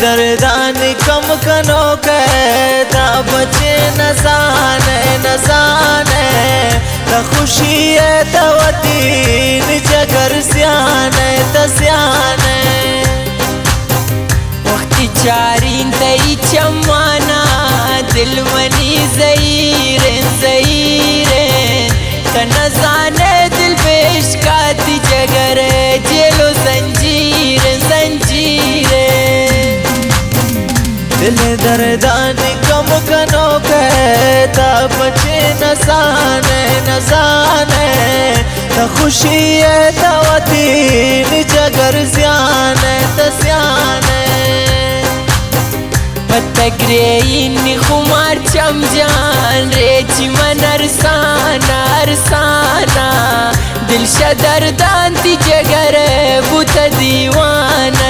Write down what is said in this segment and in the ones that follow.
दर्दान कम कनो कहता बचे न जाने त खुशी है तवतीन जगर सियाने त सियाने वक्ति चारीन तई चमाना दिल मनी ज़हीरे त न जाने दिल पेश काती जगर जेलो जंजीरे दिल दर्दान कम कनो कहता बचे न जाने त खुशी है तवतीन जगर सियाने त सियाने पतग्रेइन खुमार चमजान रेची मन अरसाना दिल शदरदान ती जगर बुत दीवाना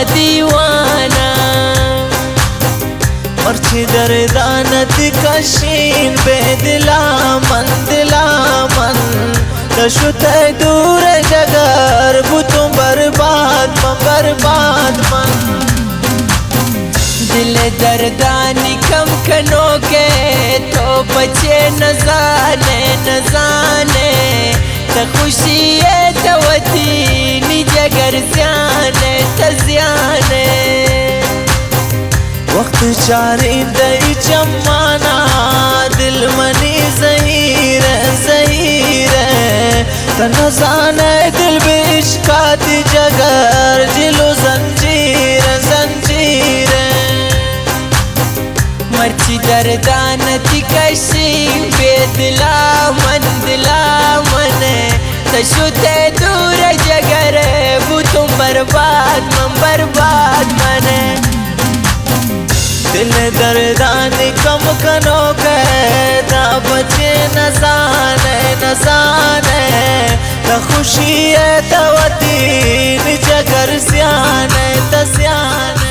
मर्ची दर्दान ती कशीन बेदिला मन दशुत दूर जगर बुतुम बर्बाद मन दिल दर्दानी कम कनो के तो बचे न जाने त खुशी है तवतीनी जगर सियाने वक्त चारीन दई चमाना दिल मनी ज़हीरे त न जाने दिल बिश्काती जगर जिलो जंजीरे मर्ची दर्दान ती कशी बेदिला मन तशुते दूर जगर बुतुम बर्बाद मन दिल दर्दान कम कनो कहता बचे न जाने त खुशी है तवतीन जगर सियाने त सियाने।